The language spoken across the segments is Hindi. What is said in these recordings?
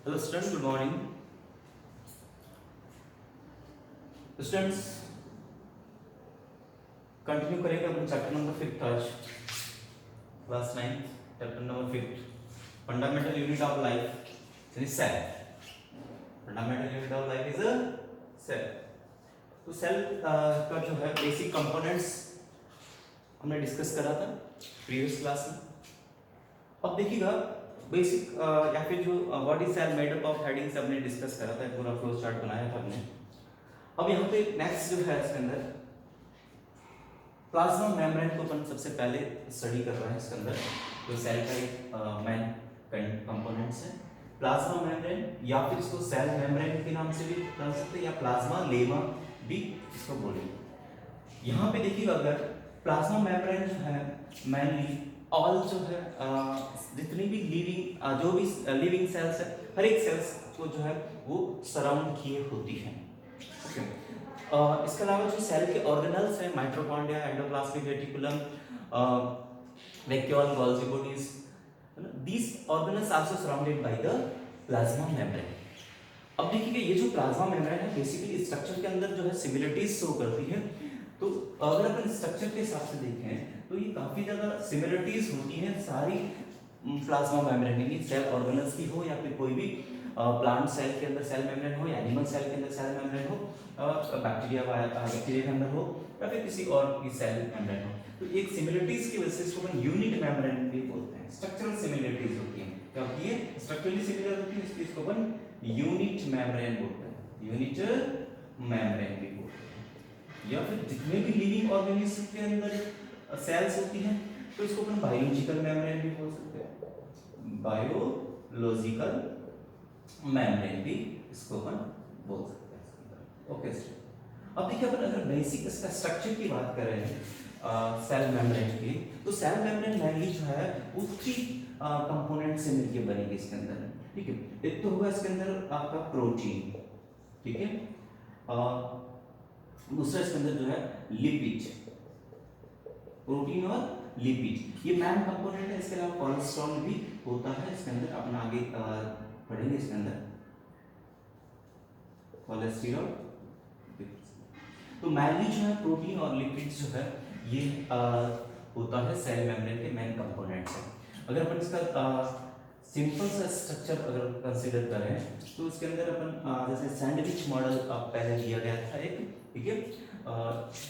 Hello students, good morning. Students, continue करेंगे अपने चैप्टर नंबर 5 आज class 9 chapter number 5 fundamental unit of life is cell. Fundamental unit of life is a cell. तो सेल का जो है बेसिक कंपोनेंट्स हमने डिस्कस करा था प्रीवियस क्लास में. अब देखिएगा बेसिक या फिर जो what is cell made up of headings हमने डिस्कस करा था, पूरा फ्लो चार्ट बनाया था हमने. अब यहाँ पे नेक्स्ट जो है इसके अंदर प्लाज्मा मेम्ब्रेन को अपन सबसे पहले स्टडी कर रहे हैं. इसके अंदर जो सेल का एक मेन कंपोनेंट्स है प्लाज्मा मेम्ब्रेन, या फिर इसको सेल मेम्ब्रेन के नाम से भी जान सकते हैं या प्लाज्मा लेमा भी इसको बोलेंगे. यहाँ पे देखिएगा अगर प्लाज्मा मेम्ब्रेन जो है मेनली ऑल जो है जितनी भी लिविंग जो भी लिविंग सेल्स है हर एक सेल्स को जो है वो सराउंड किए होती है. ओके. इसके अलावा जो सेल के ऑर्गेनल्स हैं mitochondria, endoplasmic reticulum, vacuole, Golgi bodies, these organelles also surrounded by the plasma membrane. अब देखिए ये जो प्लाज्मा मेम्ब्रेन है बेसिकली स्ट्रक्चर के अंदर जो है सिमिलरिटीज शो करती है. तो अगर अपन स्ट्रक्चर के हिसाब से देखें तो ये काफी ज्यादा सिमिलरिटीज होती हैं सारी प्लाज्मा मेम्ब्रेन में, सेल ऑर्गेनल्स की हो या फिर कोई भी प्लांट सेल के अंदर सेल मेम्ब्रेन हो या एनिमल सेल के अंदर सेल मेम्ब्रेन हो, बैक्टीरिया के अंदर हो या फिर किसी और की सेल मेम्ब्रेन हो. तो एक सिमिलरिटीज की वजह से इसको अपन यूनिट मेम्ब्रेन भी बोलते हैं. स्ट्रक्चरल सिमिलरिटीज होती हैं, क्या होती है? स्ट्रक्चरली सिमिलर होती है, इसलिए इसको अपन यूनिट मेम्ब्रेन बोलते हैं. यूनिट मेम्ब्रेन भी बोलते हैं. या फिर जितने भी लिविंग ऑर्गेनिज्म के अंदर सेल्स होती हैं तो इसको अपन बायोलॉजिकल मेम्ब्रेन भी बोल सकते हैं. बायोलॉजिकल मेम्ब्रेन भी इसको अपन बोल सकते हैं. ओके. अब देखिए अपन अगर बेसिक इसका स्ट्रक्चर की बात कर रहे हैं सेल मेम्ब्रेन की, तो सेल मेम्ब्रेन मेनली जो है वो 3 कंपोनेंट से मिलकर बनेगी इसके अंदर. ठीक है. एक तो होगा इसके अंदर आपका प्रोटीन. ठीक है. दूसरा इसके अंदर जो है लिपिड. प्रोटीन और लिपिड ये मेन कंपोनेंट है. इसके अलावा कोलेस्ट्रॉल भी होता है इसके अंदर, अपन आगे पढ़ेंगे इसके अंदर कोलेस्ट्रॉल. तो मेनली जो है प्रोटीन और लिपिड जो है ये होता है सेल मेम्ब्रेन के मेन कंपोनेंट्स है. अगर अपन इसका सिंपल सा स्ट्रक्चर अगर कंसीडर करें तो इसके अंदर अपन जैसे सैंडविच मॉडल पहले दिया गया था एक. ठीक है.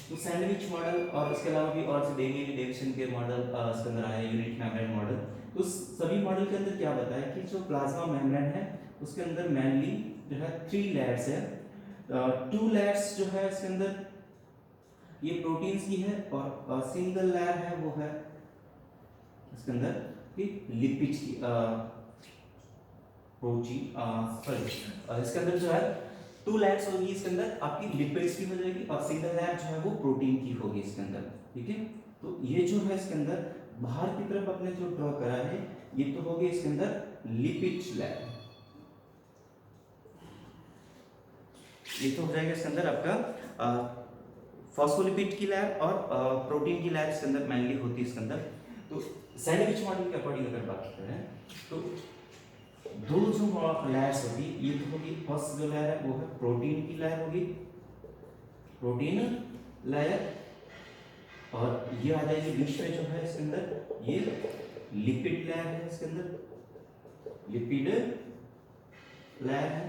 तो सैंडविच मॉडल और इसके अलावा भी और से डेविसन के मॉडल इसके अंदर आए, यूनिट मेम्ब्रेन मॉडल. तो सभी मॉडल के अंदर क्या बताया कि जो प्लाज्मा मेम्ब्रेन है उसके अंदर मेनली जो है 3 लेयर्स है. 2 लेयर्स जो है इसके अंदर ये प्रोटीन्स की है और सिंगल लेयर है वो है इसके अंदर कि लिपिड की प्रोटीन सॉरी इसके अंदर जो है 2 लेयर्स होगी इसके अंदर आपकी लिपिड्स की हो जाएगी और सिंगल लेयर जो है वो प्रोटीन की होगी इसके अंदर. ठीक है. तो ये जो है इसके अंदर बाहर की तरफ अपने जो ड्रॉ करा है ये तो होगी इसके अंदर लिपिड लेयर. ये तो हो जाएगा इसके अंदर आपका फॉस्फोलिपिड की लेयर और प्रोटीन की लेयर इसके अंदर मेनली होती है इसके अंदर. तो सैंडविच मॉडल के अकॉर्डिंग अगर बात करें तो 2 जो लेयर्स होगी ये तो होगी फर्स्ट जो लेयर है वो है प्रोटीन की लेयर होगी, प्रोटीन लेयर, और ये आ जाएगी बीच में जो है इसके अंदर ये लिपिड लेयर है इसके अंदर, लिपिड लेयर है,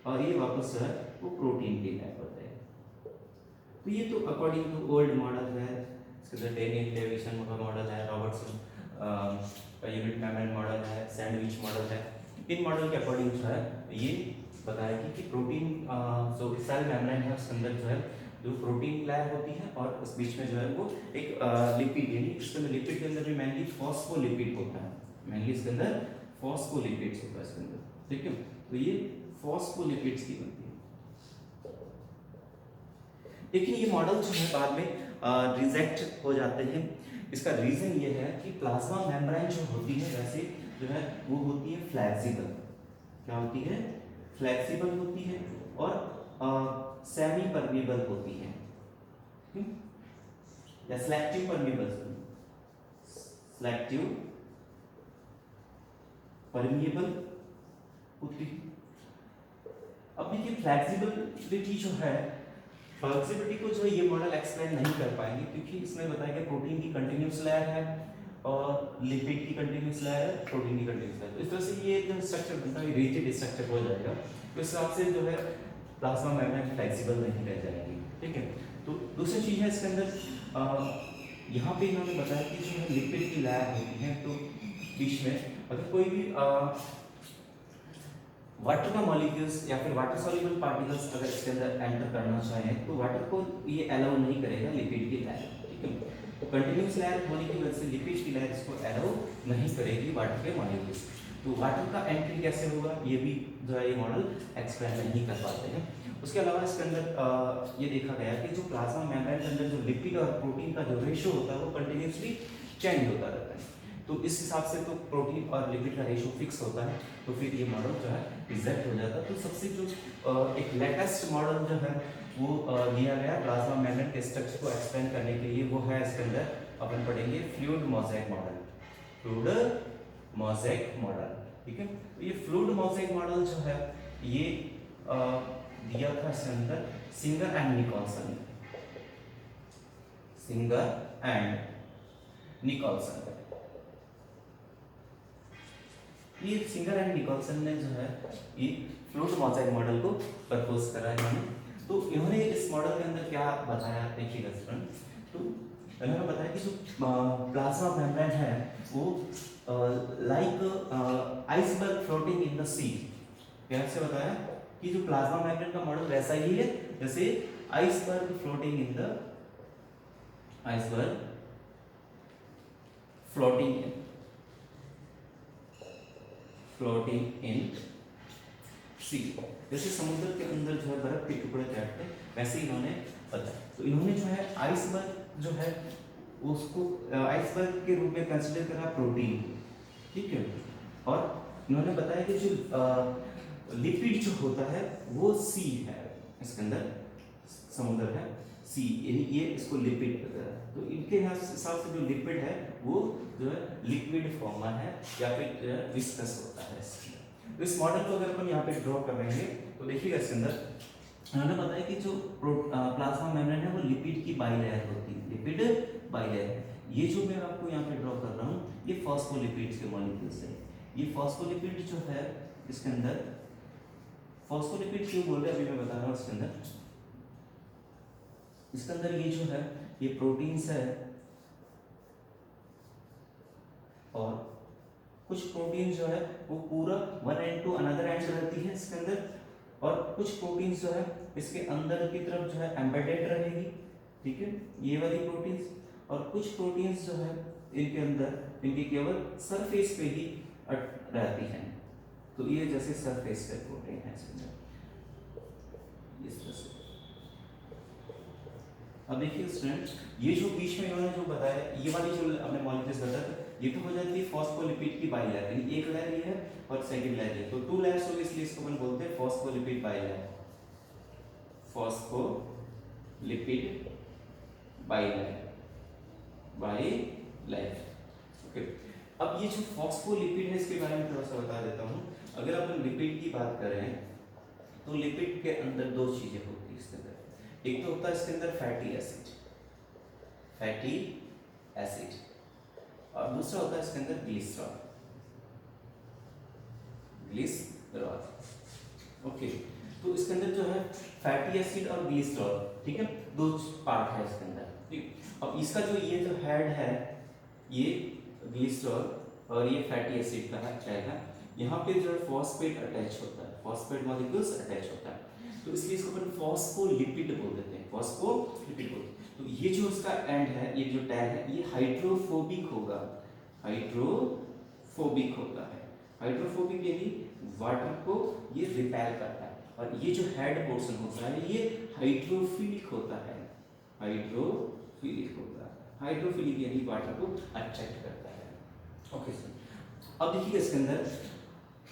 और ये वापस जो है वो प्रोटीन की लेयर होता है. तो ये तो अकॉर्डिंग टू ओल्ड मॉडल है. इसके अंदर डेनियल डेविसन का मॉडल है, रॉबर्टसन का यूनिट मेम्ब्रेन मॉडल है, सैंडविच मॉडल है. इन मॉडल के अकॉर्डिंग जो है ये बताया कि प्रोटीन जो सेल मेम्ब्रेन है उसके अंदर जो है जो प्रोटीन लेयर होती है और उस बीच में जो है वो एक लिपिड, यानी इसके अंदर लिपिड के अंदर भी मेनली फॉस्फोलिपिड होता है. मेनली इसके अंदर फॉस्फोलिपिड्स होता है इसके अंदर. ठीक है. तो ये फॉस्फोलिपिड्स की बनती है. लेकिन ये मॉडल जो है बाद में रिजेक्ट हो जाते हैं. इसका रीजन ये है कि प्लाज्मा मेम्ब्रेन जो होती है वैसे जो है वो होती है फ्लेक्सिबल. क्या होती है? फ्लेक्सिबल होती है और सेमी परमेबल होती है या सिलेक्टिव परमेबल. सिलेक्टिव परमेबल होती है। अब देखिए फ्लेक्सिबिलिटी जो है, फ्लेक्सिबिलिटी को जो है ये मॉडल एक्सप्लेन नहीं कर पाएंगे क्योंकि इसमें बताया गया प्रोटीन की कंटिन्यूस लेयर है और लिपिड की कंटिन्यूस लेयर है, प्रोटीन की कंटिन्यूस लेयर। तो इस तरह से ये जो स्ट्रक्चर बनता है रिजिड स्ट्रक्चर हो जाएगा, तो इस हिसाब से जो है प्लाज्मा मेम्ब्रेन फ्लेक्सिबल नहीं रह जाएगी, ठीक है। तो दूसरी चीज़ है इसके अंदर यहाँ पे इन्होंने बताया कि जो है लिपिड की लेयर होती है, तो बीच में अगर कोई भी वाटर का मॉलिक्यूल्स या फिर वाटर सॉल्युबल पार्टिकल्स अगर इसके अंदर एंटर करना चाहें तो वाटर को ये अलाउ नहीं करेगा लिपिड की लेयर, ठीक है। तो कंटिन्यूस लेयर होने की वजह से लिपिड की लेयर इसको अलाउ नहीं करेगी वाटर के मॉलिक्यूल्स। तो वाटर का एंट्री कैसे होगा ये भी जो है ये मॉडल एक्सप्लेन नहीं कर पाते हैं। उसके अलावा इसके अंदर ये देखा गया कि जो प्लाज्मा मेम्ब्रेन के अंदर जो लिपिड और प्रोटीन का जो रेशियो होता है वो कंटिन्यूसली चेंज होता रहता है। तो इस हिसाब से तो प्रोटीन और लिपिड का रेशियो फिक्स होता है, तो फिर ये मॉडल जो है रिजेक्ट हो जाता है। तो सबसे जो एक लेटेस्ट मॉडल जो है वो दिया गया प्लाज्मा मेम्ब्रेन के स्ट्रक्चर को एक्सप्लेन करने के लिए, वो है इसके अंदर अपन पढ़ेंगे fluid mosaic model, fluid mosaic model, ठीक है। तो ये फ्लूइड मोज़ेक मॉडल जो है ये दिया था इसके अंदर Singer and Nicolson, Singer and Nicolson. ये सिंगर एंड निकोलसन ने जो है ये फ्लूइड मोज़ेक मॉडल को प्रपोज करा इन्होंने। तो इन्होंने इस मॉडल के अंदर क्या बताया देखिएगा स्टूडेंट, तो इन्होंने बताया कि जो प्लाज्मा मेम्ब्रेन है वो like iceberg floating in the sea. कैसे बताया कि जो प्लाज्मा मेम्ब्रेन का मॉडल वैसा ही है जैसे iceberg floating in the iceberg floating in sea, जैसे समुद्र के अंदर जो है बर्फ के टुकड़े तैरते हैं वैसे इन्होंने बताया। तो इन्होंने जो है आइसबर्ग जो है उसको आइसबर्ग के रूप में कंसीडर करा प्रोटीन, ठीक है। और इन्होंने बताया कि जो लिपिड जो होता है वो सी है, इसके अंदर समुद्र है सी, ये इसको लिपिड कहता है। तो इनके हिसाब से जो लिपिड है वो जो है लिक्विड फॉर्म में है या फिर विस्कस होता है इसके अंदर। तो इस मॉडल को अगर अपन यहाँ पे ड्रॉ करेंगे तो देखिएगा इसके अंदर उन्होंने बताया कि जो प्लाज्मा मेम्ब्रेन है वो लिपिड की बाइलेयर होती है, लिपिड बाइलेयर। ये जो मैं आपको यहाँ पे ड्रॉ कर रहा हूँ ये फॉस्फोलिपिड्स के मॉलिक्यूल्स है। ये फॉस्फोलिपिड जो है इसके अंदर, फॉस्फोलिपिड क्यों बोल रहे हैं अभी मैं बता रहा हूँ। इसके अंदर ये जो है ये प्रोटीन्स है और कुछ प्रोटीन्स जो है वो पूरा one end to another end रहती है इसके अंदर, और कुछ प्रोटीन्स जो है इसके अंदर की तरफ जो है एम्बेडेड रहेगी, ठीक है, ये वाली प्रोटीन्स। और कुछ प्रोटीन्स जो है इनके अंदर इनकी केवल सरफेस पे ही रहती हैं। तो ये जैसे सरफेस पे प्रोटीन है इसके अंदर इस तरह से। अब देखिए स्टूडेंट ये जो बीच में इन्होंने जो बताया ये वाली जो अपने मॉलिक्यूल्स बताया ये तो हो जाती है फॉस्फोलिपिड की बाइलेयर, यानी एक लेयर ये है और सेकंड लेयर ये, तो टू लेयर्स हो गई इसलिए इसको अपन बोलते हैं phospholipid bilayer, phospholipid bilayer, bilayer, okay. अब ये जो फॉस्फोलिपिड है इसके बारे में थोड़ा सा बता देता हूँ। अगर अपन लिपिड की बात करें तो लिपिड के अंदर दो चीजें होती है इसके अंदर, एक तो होता है इसके अंदर फैटी एसिड और दूसरा होता है इसके अंदर ग्लिसरॉल, ओके। तो इसके अंदर जो है फैटी एसिड और ग्लिसरॉल, ठीक है, दो पार्ट है इसके अंदर, ठीक। अब इसका जो ये जो हेड है ये ग्लिसरॉल और ये फैटी एसिड का है, यहाँ पे जो है फॉस्फेट अटैच होता है, फॉस्फेट मॉलिक्यूल्स अटैच होता है, तो इसलिए इसको अपन फॉस्फोलिपिड बोल देते हैं, फॉस्फोलिपिड बोलते हैं। तो ये जो इसका एंड है, ये जो टैग है ये हाइड्रोफोबिक होगा, हाइड्रोफोबिक होता है, हाइड्रोफोबिक यानी वाटर को ये रिपेल करता है। और ये जो हेड पोर्शन होता है ये हाइड्रोफिलिक होता है, हाइड्रोफिलिक होता है, हाइड्रोफिलिक यानी वाटर को अट्रैक्ट करता है, ओके सर। अब देखिए इसके अंदर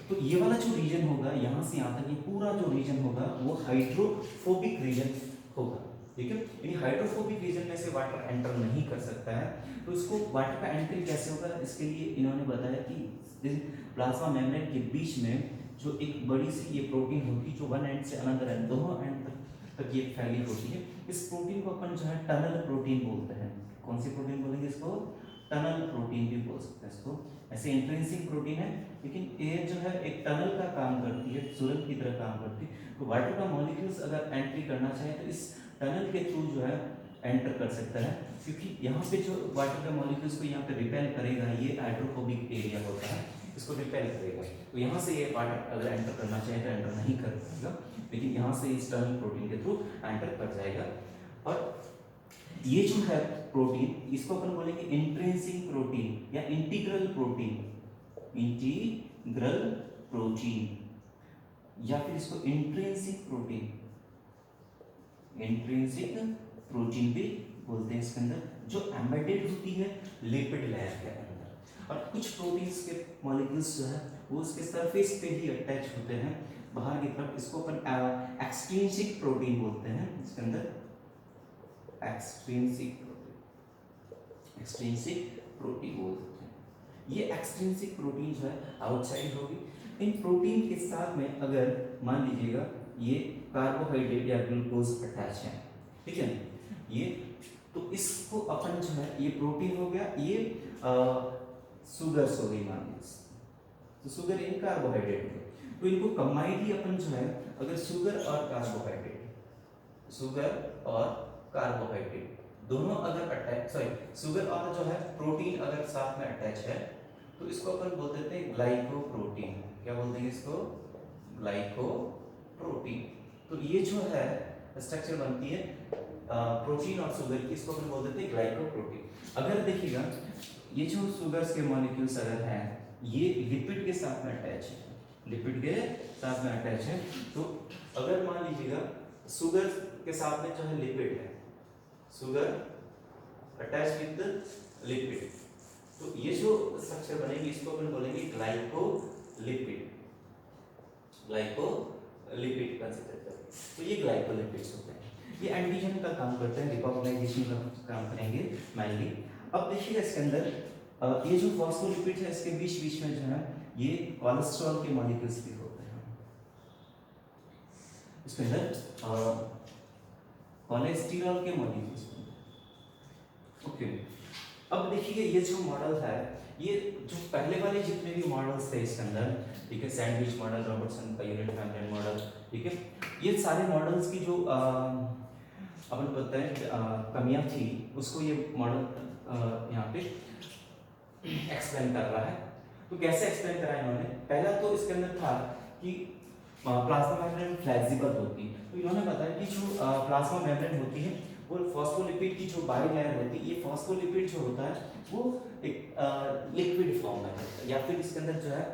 तो ये वाला जो रीजन होगा यहाँ से यहाँ तक ये पूरा जो रीजन होगा वो हाइड्रोफोबिक रीजन होगा, ठीक है। यानी हाइड्रोफोबिक रीजन में से वाटर एंटर नहीं कर सकता है। तो इसको वाटर का एंट्री कैसे होगा, इसके लिए इन्होंने बताया कि प्लाज्मा मेम्ब्रेन के बीच में जो एक बड़ी सी ये प्रोटीन होती है जो वन एंड से अनदर एंड, दोनों एंड तक ये फैली होती है। इस प्रोटीन को अपन जो है टनल प्रोटीन बोलते हैं। कौन सी प्रोटीन बोलेंगे इसको? टनल प्रोटीन भी बोल सकते हैं इसको। ऐसे इंट्रिंसिक प्रोटीन है, लेकिन ये जो है एक टनल का काम करती है, सुरंग की तरह काम करती है। तो वाटर का मॉलिक्यूल्स अगर एंट्री करना चाहे तो इस टनल के थ्रू जो है एंटर कर सकता है, क्योंकि यहाँ पे जो वाटर के मॉलिक्यूल्स को यहाँ पे रिपेल करेगा, ये हाइड्रोफोबिक एरिया होता है, इसको रिपेल करेगा। तो यहाँ से ये वाटर अगर एंटर करना चाहे तो एंटर नहीं कर पाएगा, लेकिन यहाँ से इस टनल प्रोटीन के थ्रू एंटर कर जाएगा। और ये जो है प्रोटीन, इसको अपन बोलेंगे इंट्रिंसिक प्रोटीन या इंटीग्रल प्रोटीन, इंटीग्रल प्रोटीन, या फिर इसको इंट्रिंसिक प्रोटीन, इंट्रिंसिक प्रोटीन भी बोलते हैं। इसके अंदर जो एम्बेडेड होती है लिपिड लेयर के अंदर, और कुछ प्रोटीन्स के मॉलिक्यूल्स जो है वो उसके सरफेस पे ही अटैच होते हैं बाहर की तरफ, इसको अपन एक्सट्रिंसिक प्रोटीन बोलते हैं। इसके अंदर एक्सट्रिंसिक प्रोटीन बोलते हैं। ये एक्सट्रिंसिक प्रोटीन जो है आउटसाइड होगी। इन प्रोटीन के साथ में अगर मान लीजिएगा ये कार्बोहाइड्रेट या ग्लूकोज अटैच है, ठीक है, ये तो इसको अपन जो है, ये प्रोटीन हो गया, ये शुगर्स हो गई मान लीजिए, तो शुगर इन कार्बोहाइड्रेट है, तो इनको कंबाइनली अपन जो है अगर शुगर और कार्बोहाइड्रेट दोनों अगर अटैच, शुगर और जो है प्रोटीन अगर साथ में अटैच है, तो इसको अपन बोल देते हैं ग्लाइकोप्रोटीन। क्या बोलते हैं इसको? ग्लाइकोप्रोटीन। तो ये जो है स्ट्रक्चर बनती है प्रोटीन और शुगर की, इसको अपन बोल देते हैं ग्लाइकोप्रोटीन। अगर देखिएगा ये जो शुगर्स के मॉलिक्यूल्स अगर हैं, ये लिपिड के साथ में अटैच है, लिपिड के साथ में अटैच है, तो अगर मान लीजिएगा शुगर के साथ में जो है लिपिड है, शुगर अटैच विद लिपिड, तो ये जो स्ट्रक्चर बनेगी इसको अपन बोलेंगे ग्लाइकोलिपिड, ग्लाइकोलिपिड कंसीडर करें। तो ये ग्लाइकोलिपिड्स होते हैं, ये एंटीजन का काम करते हैं, रिकॉग्नाइजेशन का काम करेंगे मेनली। अब देखिएगा इसके अंदर ये जो फॉस्फोलिपिड है, इसके बीच बीच में जो है ये कोलेस्ट्रॉल के मॉलिक्यूल्स भी होते हैं। इसके अंदर कोलेस्ट्रॉल के मॉलिक्यूल्स। ओके, अब देखिए ये जो मॉडल है, ये जो पहले वाले जितने भी मॉडल्स थे इसके अंदर, ठीक है, सैंडविच मॉडल, रॉबर्टसन का यूनिट मेम्ब्रेन मॉडल, ठीक है, ये सारे मॉडल्स की जो अपन पता है कमियां थी, उसको ये मॉडल यहाँ पे एक्सप्लेन कर रहा है। तो कैसे एक्सप्लेन करा इन्होंने? पहला तो इसके अंदर था कि प्लाज्मा मेम्ब्रेन फ्लेक्सिबल होती है, तो इन्होंने बताया कि जो प्लाज्मा मेम्ब्रेन होती है वो फॉस्फोलिपिड की जो बाई लेयर होती है, ये फॉस्फोलिपिड जो होता है वो एक लिक्विड फॉर्म में होता है, या फिर इसके अंदर जो है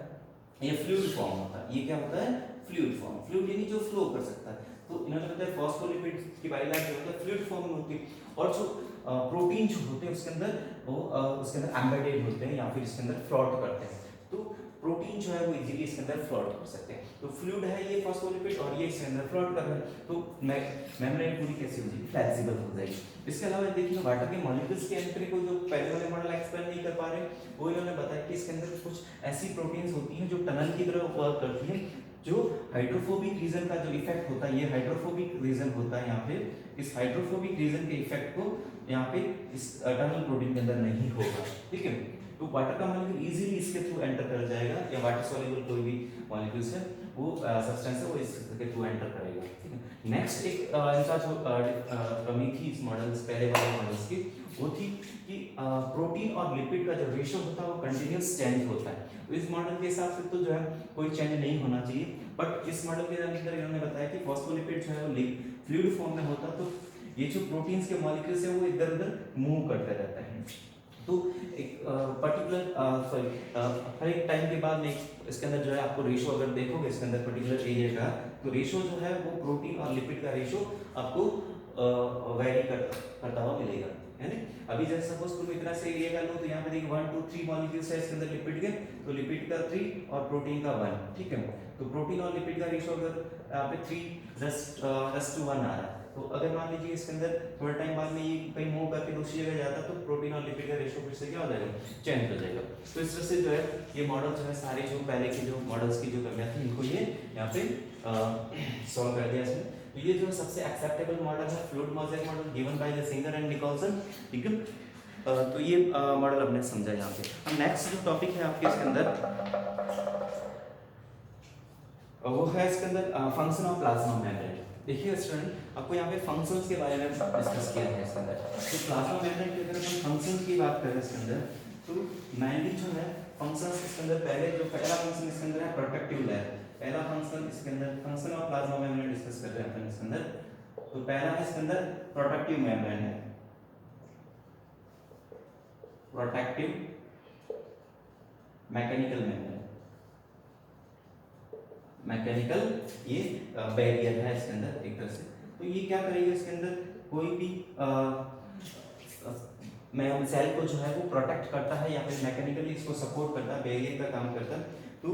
ये फ्लूइड फॉर्म होता है। ये क्या होता है? फ्लूइड फॉर्म, फ्लूइड यानी जो फ्लो कर सकता है। तो इन्होंने बताया फॉस्फोलिपिड की बाई लेयर जो होता है फ्लूइड फॉर्म में होती है, और जो प्रोटीन जो होते हैं उसके अंदर वो उसके अंदर एम्बेडेड होते हैं या फिर इसके अंदर फ्लोट करते हैं। तो प्रोटीन जो है वो इजीली इसके अंदर फ्लोट कर सकते हैं। तो फ्लूइड है ये फॉस्फोलिपिड और ये इसके अंदर फ्लोट कर रहा है, तो मेम्ब्रेन पूरी कैसी हो जाएगी? फ्लेक्सिबल हो जाएगी। इसके अलावा देखिए वाटर के मॉलिक्यूल्स के एंट्री को जो पहले वाले मॉडल एक्सप्लेन नहीं कर पा रहे, वो इन्होंने बताया कि इसके अंदर कुछ ऐसी प्रोटीन्स होती हैं जो टनल की तरह वर्क करती हैं, जो हाइड्रोफोबिक रीजन का जो इफेक्ट होता है, ये हाइड्रोफोबिक रीजन होता है यहाँ पे, इस हाइड्रोफोबिक रीजन के इफेक्ट को यहाँ पे इस टनल प्रोटीन के अंदर नहीं होगा, ठीक है। तो वाटर का मॉलिक्यूल इजीली इसके थ्रू एंटर कर जाएगा, या वाटर सॉल्युबल कोई भी मॉलिक्यूल्स है वो सब्सटेंस है वो इसके थ्रू एंटर करेगा, ठीक है। नेक्स्ट एक इनका जो कमी थी इस मॉडल्स, पहले वाले मॉडल्स की, वो थी कि प्रोटीन और लिपिड का जो रेशियो होता है वो कंटिन्यूस चेंज होता है। तो इस मॉडल के हिसाब से तो जो है कोई चेंज नहीं होना चाहिए, बट इस मॉडल के अंदर इन्होंने बताया कि फॉस्फोलिपिड जो है वो फ्लूइड फॉर्म में होता है, तो ये जो प्रोटीन्स के मॉलिक्यूल्स है वो इधर उधर मूव करते रहते हैं। तो एक पर्टिकुलर हर एक टाइम के बाद में इसके अंदर जो है आपको रेशो अगर देखोगे इसके अंदर पर्टिकुलर एरिया का, तो रेशो जो है वो प्रोटीन और लिपिड का रेशो आपको वेरी करता हुआ मिलेगा, है ना। अभी जैसे सपोज तुम इतना से एरिया का लो, तो यहाँ पे देखिए 1 2 3 मॉलिक्यूल्स है इसके अंदर लिपिड के, तो लिपिड का 3 और प्रोटीन का 1, ठीक है। तो प्रोटीन और लिपिड का रेशो अगर यहाँ पे 3:1 आ रहा है, तो अगर मान लीजिए इसके अंदर थोड़ा टाइम बाद में ये कहीं मूव करके दूसरी जगह जाता तो प्रोटीन और लिपिड का रेशो फिर से क्या हो जाएगा, चेंज हो जाएगा। तो इस तरह से जो है ये मॉडल जो है सारे जो पहले के जो मॉडल्स की जो कमियां थी इनको ये यहाँ पे सॉल्व कर दिया इसमें। तो ये जो सबसे एक्सेप्टेबल मॉडल है fluid mosaic model given by the Singer and Nicolson, ठीक है। तो ये मॉडल हमने समझा यहाँ पे। अब नेक्स्ट जो टॉपिक है आपके इसके अंदर वो है इसके अंदर फंक्शन ऑफ प्लाज्मा मेम्ब्रेन। देखिए स्टूडेंट आपको यहाँ पे फंक्शंस के बारे में डिस्कस किया है इसके अंदर। तो प्लाज्मा मेम्ब्रेन के अगर हम फंक्शंस की बात करें इसके अंदर तो मेनली जो है फंक्शंस इसके अंदर पहले जो पहला फंक्शन इसके अंदर है प्रोटेक्टिव लेयर। पहला फंक्शन इसके अंदर function of plasma membrane discuss कर रहे हैं अपन इसके अंदर। तो पहला है इसके अंदर प्रोटेक्टिव मेम्ब्रेन है, प्रोटेक्टिव मैकेनिकल मेम्ब्रेन, मैकेनिकल ये बैरियर है इसके अंदर एक तरह से। तो ये क्या करेगा इसके अंदर कोई भी सेल को जो है वो प्रोटेक्ट करता है या फिर मैकेनिकली इसको सपोर्ट करता है, बैरियर का काम करता है। तो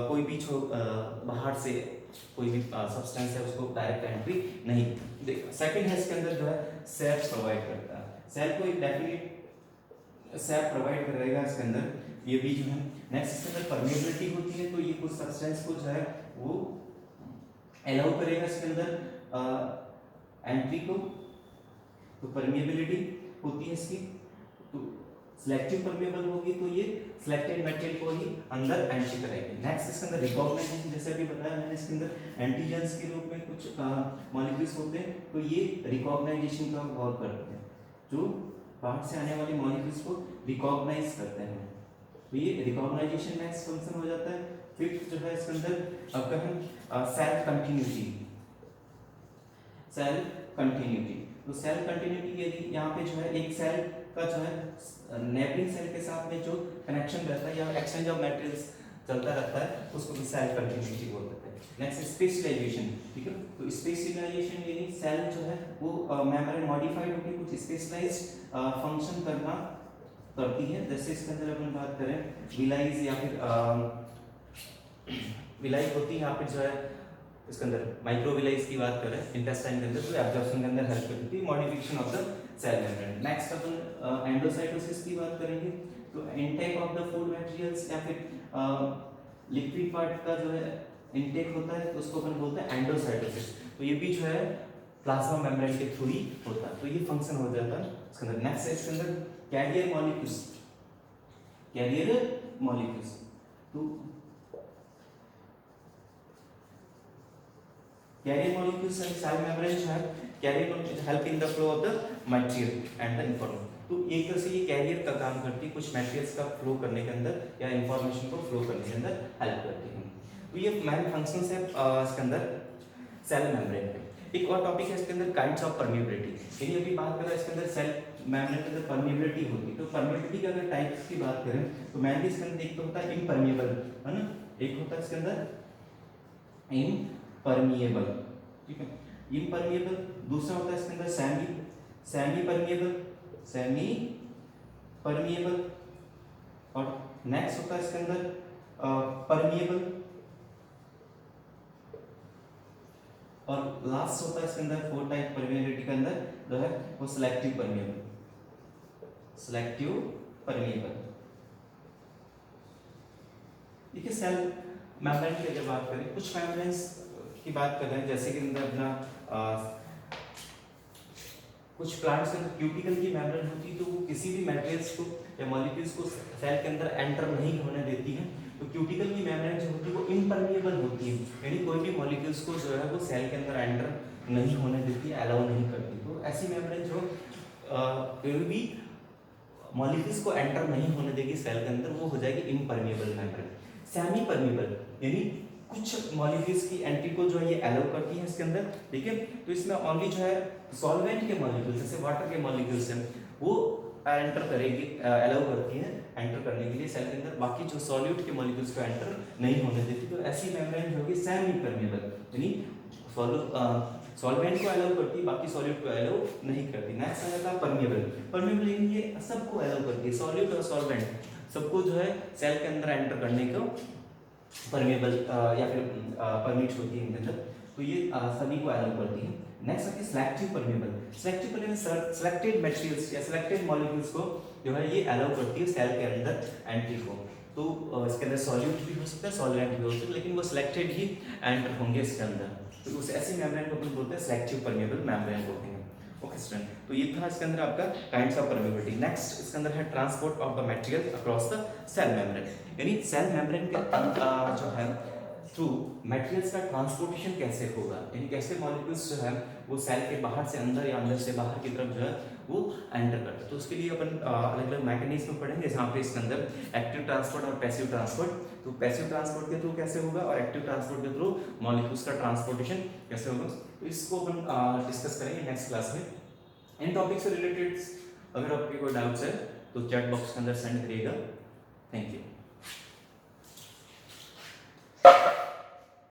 कोई भी बाहर से कोई भी सब्सटेंस है उसको डायरेक्ट एंट्री नहीं देगा। सेकंड है इसके अंदर जो है सेल प्रोवाइड करता है, सेल को एक डेफिनेट सेल प्रोवाइड करेगा इसके अंदर, ये भी जो है। नेक्स्ट इसके अंदर परमेबिलिटी होती है, तो ये कुछ सब्सटेंस को जो है वो अलाउ करेगा इसके अंदर एंट्री को, तो परमेबिलिटी होती है इसकी। तो सिलेक्टिव परमेबल होगी तो ये सिलेक्टेड मटेरियल को ही अंदर एंट्री करेगी। नेक्स्ट इसके अंदर रिकॉग्नाइजेशन, जैसे अभी बताया मैंने इसके अंदर एंटीजेंस के रूप में कुछ मॉलिक्यूल्स होते हैं, तो ये रिकॉग्नाइजेशन का वर्क करते हैं, जो बाहर से आने वाली मॉलिक्यूल्स को रिकॉग्नाइज करते हैं। तो ये रिकॉग्नाइजेशन नेक्स्ट फंक्शन हो जाता है। फिफ्थ जो है इसके अंदर आपका है सेल कंटिन्यूटी, सेल कंटिन्यूटी। तो सेल कंटिन्यूटी यदि यहाँ पे जो है एक सेल का जो है नेबरिंग सेल के साथ में जो कनेक्शन रहता है या एक्सचेंज ऑफ मटेरियल्स चलता रहता है उसको भी सेल कंटिन्यूटी बोलते हैं। नेक्स्ट स्पेशलाइजेशन, ठीक है। तो स्पेशलाइजेशन यानी सेल जो है वो मेम्ब्रेन मॉडिफाइड होकर कुछ स्पेशलाइज्ड फंक्शन करती है। जैसे इसके अंदर अपन बात करें विलाइज या फिर विलाइज होती है, यहाँ पे जो है इसके अंदर माइक्रोविलाइज की बात करें इंटेस्टाइन के अंदर, तो एब्जॉर्प्शन के अंदर हेल्प करती है, modification of the cell membrane. Next अपन एंडोसाइटोसिस की बात करेंगे, तो intake of the food materials या फिर लिक्विड पार्ट का जो है इनटेक होता है, तो उसको अपन बोलते हैं एंडोसाइटोसिस। तो ये भी जो है प्लाज्मा मेम्ब्रेन के थ्रू ही होता है, तो ये फंक्शन हो जाता है इसके अंदर। नेक्स्ट है इसके अंदर कैरियर मॉलिक्यूल्स, कैरियर मॉलिक्यूल्स। तो carrier molecules and cell membrane जो है carrier molecules help in the flow of the material and the information. तो एक तरह से ये कैरियर का काम करती है, कुछ मटेरियल्स का फ्लो करने के अंदर या इंफॉर्मेशन को फ्लो करने के अंदर हेल्प करती है। तो ये मेन फंक्शंस है इसके अंदर सेल मेम्ब्रेन के। एक और टॉपिक है इसके अंदर काइंड्स ऑफ परमिएबिलिटी, यानी अभी बात कर रहा है इसके अंदर सेल मेम्ब्रेन के अंदर परमिएबिलिटी होती है। तो परमिएबिलिटी की अगर टाइप्स की बात करें तो मेनली इसके अंदर एक तो होता है इम्परमिएबल, है ना, एक होता है इसके अंदर इम्परमिएबल, ठीक है, इम्परमिएबल। दूसरा होता है इसके अंदर सेमी परमिएबल, सेमी परमिएबल। और नेक्स्ट होता है इसके अंदर परमिएबल। और लास्ट होता है इसके अंदर फोर टाइप परमिएबिलिटी के अंदर जो है वो सिलेक्टिव परमिएबल, सिलेक्टिव परमिएबल। देखिए सेल मेम्ब्रेन की अगर बात करें, कुछ मेम्ब्रेन्स की बात कर रहे हैं, जैसे कि अंदर अपना कुछ प्लांट्स के अंदर क्यूटिकल की मेम्ब्रेन होती है, तो वो किसी भी मटेरियल्स को या मॉलिक्यूल्स को सेल के अंदर एंटर नहीं होने देती है। तो क्यूटिकल की मेम्ब्रेन जो होती है वो इम्परमिएबल होती है, यानी कोई भी मॉलिक्यूल्स को जो है वो सेल के अंदर एंटर नहीं होने देती है, अलाउ नहीं करती। तो ऐसी मेम्ब्रेन जो कोई भी मॉलिक्यूल्स को एंटर नहीं होने देगी सेल के अंदर, वो हो जाएगी इम्परमिएबल मेम्ब्रेन। सेमी परमिएबल यानी कुछ मॉलिक्यूल्स की एंट्री को जो है ये अलाउ करती है इसके अंदर, ठीक है। तो इसमें ओनली जो है सॉल्वेंट के मॉलिक्यूल्स जैसे वाटर के मॉलिक्यूल्स हैं वो एंटर करेगी, अलाउ करती है एंटर करने के लिए सेल के अंदर, बाकी जो सॉल्यूट के मॉलिक्यूल्स को एंटर नहीं होने देती। तो ऐसी मेम्ब्रेन जो होगी सेमी परमिएबल, यानी सॉल्वेंट को अलाउ करती है, बाकी सॉल्यूट को अलाउ नहीं करती। नेक्स्ट आ जाता है परमिएबल। परमिएबल यानी ये सबको अलाउ करती है, सॉल्यूट और सॉल्वेंट सबको जो है सेल के अंदर एंटर करने को परमिएबल या फिर परमिट होती है इनके अंदर। तो तो ये सभी को अलाउ करती है। नेक्स्ट आती है selective permeable. Selective permeable selected materials या सिलेक्टेड मॉलिक्यूल्स को जो है ये अलाउ करती है सेल के अंदर एंट्री को। तो इसके अंदर सॉल्यूट भी हो सकता है, सॉल्वेंट भी हो सकता है, लेकिन वो सिलेक्टेड ही एंटर होंगे इसके अंदर। तो उस ऐसी मेम्ब्रेन को अपन बोलते हैं सिलेक्टिव परमेबल मेम्ब्रेन बोलते हैं। ओके स्टूडेंट, तो ये था इसके अंदर आपका काइंड्स ऑफ परमेबिलिटी। नेक्स्ट इसके अंदर है transport of the material across the cell membrane, यानी सेल मेम्ब्रेन के जो है थ्रू मटेरियल्स का ट्रांसपोर्टेशन कैसे होगा, यानी कैसे मॉलिक्यूल्स जो है वो सेल के बाहर से अंदर या अंदर से बाहर की तरफ जो है वो एंटर करते हैं। तो उसके लिए अपन अलग अलग मैकेनिज्म पढ़ेंगे, जहाँ पे इसके अंदर एक्टिव ट्रांसपोर्ट और पैसिव ट्रांसपोर्ट। तो पैसिव ट्रांसपोर्ट के थ्रू कैसे होगा और एक्टिव ट्रांसपोर्ट के थ्रू मॉलिक्यूल्स का ट्रांसपोर्टेशन कैसे होगा, तो इसको अपन डिस्कस करेंगे नेक्स्ट क्लास में। इन टॉपिक से रिलेटेड अगर आपके कोई डाउट्स है तो चैट बॉक्स के अंदर सेंड करिएगा। Thank you.